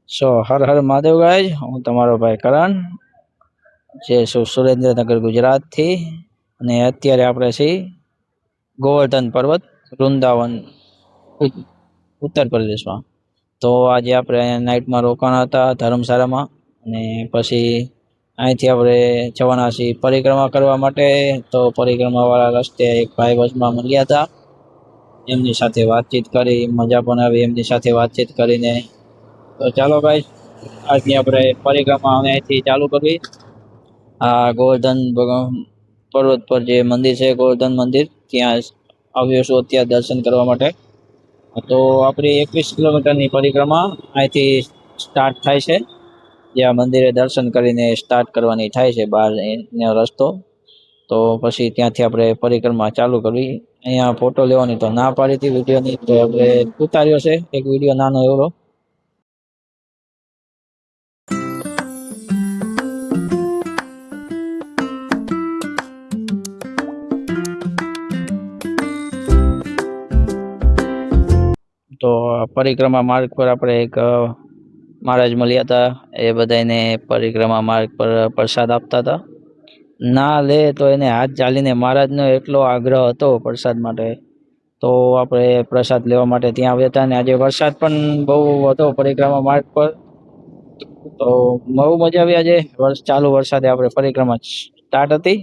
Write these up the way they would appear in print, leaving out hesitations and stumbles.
Har Har Mahadev guys, હું તમારો ભાઈ કરણ જે સુરેન્દ્રનગર ગુજરાતથી. અને અત્યારે આપણે છીએ ગોવર્ધન પર્વત વૃંદાવન ઉત્તર પ્રદેશમાં. તો આજે આપણે નાઇટમાં રોકાણા હતા ધર્મશાળામાં, અને પછી અહીંથી આપણે જવાના છીએ પરિક્રમા કરવા માટે. તો પરિક્રમાવાળા રસ્તે એક ભાઈ વચમાં મળ્યા હતા, એમની સાથે વાતચીત કરી, મજા પણ આવી એમની સાથે વાતચીત કરીને. તો ચાલો ભાઈ, આજની આપણે પરિક્રમા અહીંથી ચાલુ કરવી. આ ગોવર્ધન પર્વત પર જે મંદિર છે ગોવર્ધન મંદિર, ત્યાં આવ્યો છું અત્યારે દર્શન કરવા માટે. તો આપણી 21 કિલોમીટરની પરિક્રમા અહીંથી સ્ટાર્ટ થાય છે, જ્યાં મંદિરે દર્શન કરીને સ્ટાર્ટ કરવાની થાય છે બહાર રસ્તો. તો પછી ત્યાંથી આપણે પરિક્રમા ચાલુ કરવી. અહીંયા ફોટો લેવાની તો ના પાડી હતી વિડીયોની, તો આપણે ઉતાર્યો છે એક વિડીયો નાનો એવો. તો પરિક્રમા માર્ગ પર આપણે એક મહારાજ મળ્યા હતા, એ બધાને પરિક્રમા માર્ગ પર પ્રસાદ આપતા હતા. ના લે તો એને હાથ ચાલીને મહારાજનો એટલો આગ્રહ હતો પ્રસાદ માટે, તો આપણે પ્રસાદ લેવા માટે ત્યાં આવ્યા હતા. અને આજે વરસાદ પણ બહુ હતો પરિક્રમા માર્ગ પર, તો બહુ મજા આવી. આજે ચાલુ વરસાદે આપણે પરિક્રમા સ્ટાર્ટ હતી.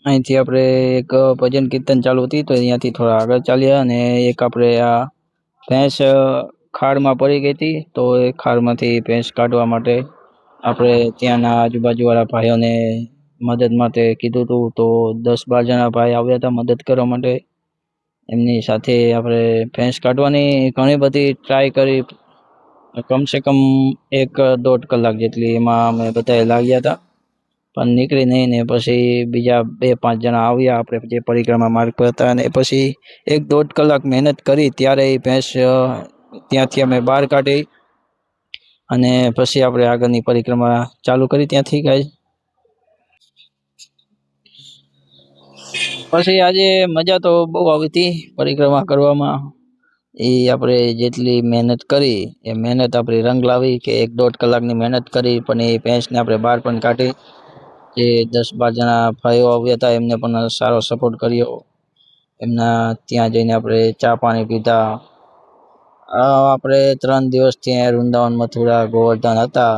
અહીંથી આપણે એક ભજન કીર્તન ચાલુ હતી, તો અહીંયાથી થોડા આગળ ચાલ્યા. અને એક આપણે આ ભેંસ ખાડમાં પડી ગઈ હતી, તો એ ખાડમાંથી ભેંસ કાઢવા માટે આપણે ત્યાંના આજુબાજુવાળા ભાઈઓને મદદ માટે કીધું હતું. તો 10-12 જણા ભાઈ આવ્યા હતા મદદ કરવા માટે. એમની સાથે આપણે ભેંસ કાઢવાની ઘણી બધી ટ્રાય કરી, કમસે કમ 1-1.5 કલાક જેટલી એમાં અમે બધા લાગ્યા હતા, પણ નીકળી નહીં. ને પછી બીજા 2-5 જણા આવ્યા આપણે જે પરિક્રમા માર્ગ પર હતા, અને પછી 1-1.5 કલાક મહેનત કરી ત્યારે એ ભેંસ ત્યાંથી અમે બહાર કાઢી. અને પછી આપણે આગળની પરિક્રમા ચાલુ કરી ત્યાંથી ગાઈઝ. પછી આજે મજા તો બહુ આવી હતી પરિક્રમા કરવામાં. એ આપણે જેટલી મહેનત કરી એ મહેનત આપણી રંગ લાવી, કે 1-1.5 કલાકની મહેનત કરી, પણ એ ભેંસને આપણે બહાર પણ કાઢી. જે 10-12 જણા ભાઈઓ આવ્યા હતા એમને પણ સારો સપોર્ટ કર્યો. એમના ત્યાં જઈને આપણે ચા પાણી પીધા. આપણે 3 દિવસ ત્યાં વૃંદાવન, મથુરા, ગોવર્ધન હતા.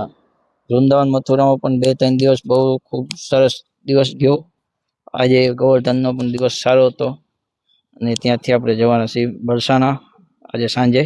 વૃંદાવન મથુરામાં પણ 2-3 દિવસ બહુ ખૂબ સરસ દિવસ ગયો. આજે ગોવર્ધનનો પણ દિવસ સારો હતો. અને ત્યાંથી આપણે જવાના છીએ બરસાના આજે સાંજે.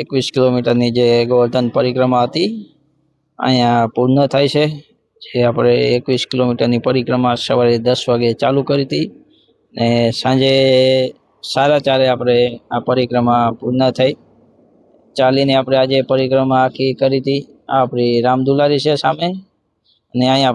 21 કિલોમીટરની જે ગોવર્ધન પરિક્રમા હતી અહીંયા પૂર્ણ થાય છે. જે આપણે 21 કિલોમીટરની પરિક્રમા સવારે 10 વાગે ચાલુ કરી હતી ને સાંજે 4:30 આપણે આ પરિક્રમા પૂર્ણ થઈ. ચાલીને આપણે આજે પરિક્રમા આખી કરી હતી. આ આપણી રામદુલારી છે સામે, અને અહીંયા